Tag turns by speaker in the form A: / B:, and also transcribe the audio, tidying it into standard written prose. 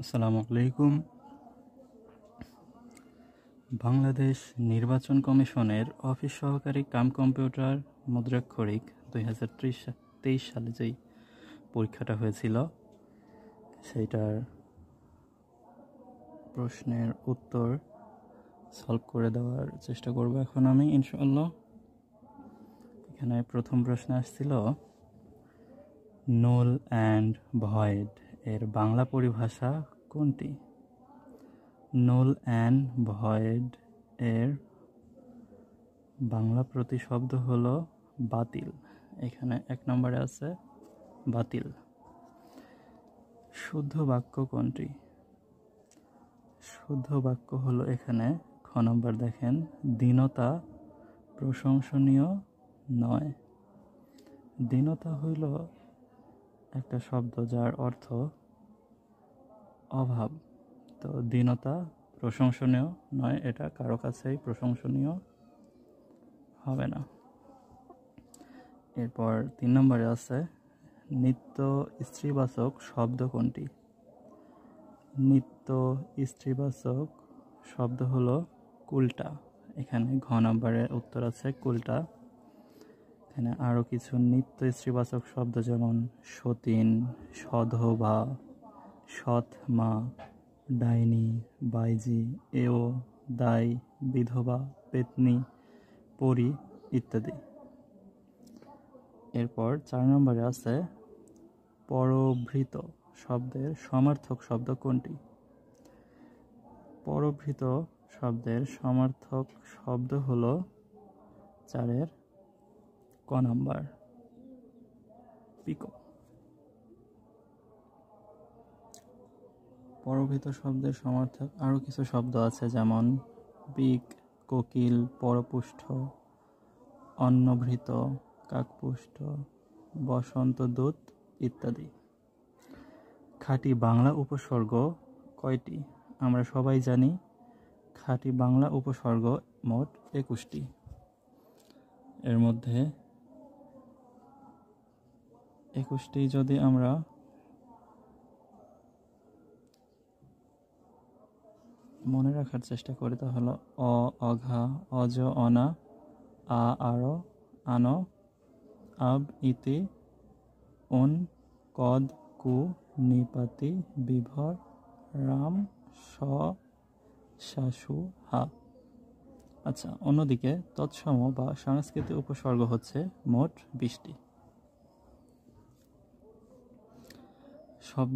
A: আসসালামু আলাইকুম। বাংলাদেশ নির্বাচন কমিশনের অফিস সহকারী কাম কম্পিউটার মুদ্রাক্ষরিক 2023 সালে যেই পরীক্ষাটা হয়েছিল সেইটার প্রশ্নের উত্তর সলভ করে দেওয়ার চেষ্টা করব এখন আমি ইনশাআল্লাহ। এখানে প্রথম প্রশ্ন আসছিল null and void এর বাংলা পরিভাষা কোনটি? null and void এর বাংলা প্রতিশব্দ হলো বাতিল। এখানে 1 নম্বরে আছে বাতিল। শুদ্ধ বাক্য কোনটি? শুদ্ধ বাক্য হলো এখানে খ নম্বর দেখেন, দীনতা প্রশংসনীয় নয়। দীনতা হইল একটা শব্দ যার অর্থ অভাব, তো দীনতা প্রশংসনীয় নয়, এটা কারো কাছেই প্রশংসনীয় হবে না। এরপর 3 নম্বরে আছে নিত্য স্ত্রীবাচক শব্দ কোনটি? নিত্য স্ত্রীবাচক শব্দ হলো কুলটা। এখানে ঘ নম্বরের উত্তর আছে কুলটা। এখানে আরও কিছু নিত্য স্ত্রীবাচক শব্দ যেমন সতীন, সধবা, সৎ মা, ডাইনি, বাইজি, এও, দাই, বিধবা, পেতনি, পরি ইত্যাদি। এরপর 4 নম্বরে আছে পরভৃত শব্দের সমার্থক শব্দ কোনটি? পরভৃত শব্দের সমার্থক শব্দ হলো 4-এর ক নাম্বার পিকো। পরভৃত শব্দের সমার্থক আরও কিছু শব্দ আছে যেমন পিক, কোকিল, পরপুষ্ঠ, অন্নভৃত, কাকপুষ্ট, বসন্তদূত ইত্যাদি। খাঁটি বাংলা উপসর্গ কয়টি? আমরা সবাই জানি খাঁটি বাংলা উপসর্গ মোট 21টি। এর মধ্যে 21টি যদি আমরা মনে রাখার চেষ্টা করি তাহলে অ, অঘা, অজ, অনা, আ, আরো, আনো, আব, ইতি, উন, কদ, কু, নিপাতি, বিভর, রাম, স, শাশু, হা। আচ্ছা, অন্যদিকে তৎসম বা সাংস্কৃতিক উপসর্গ হচ্ছে মোট 20টি। শব্দ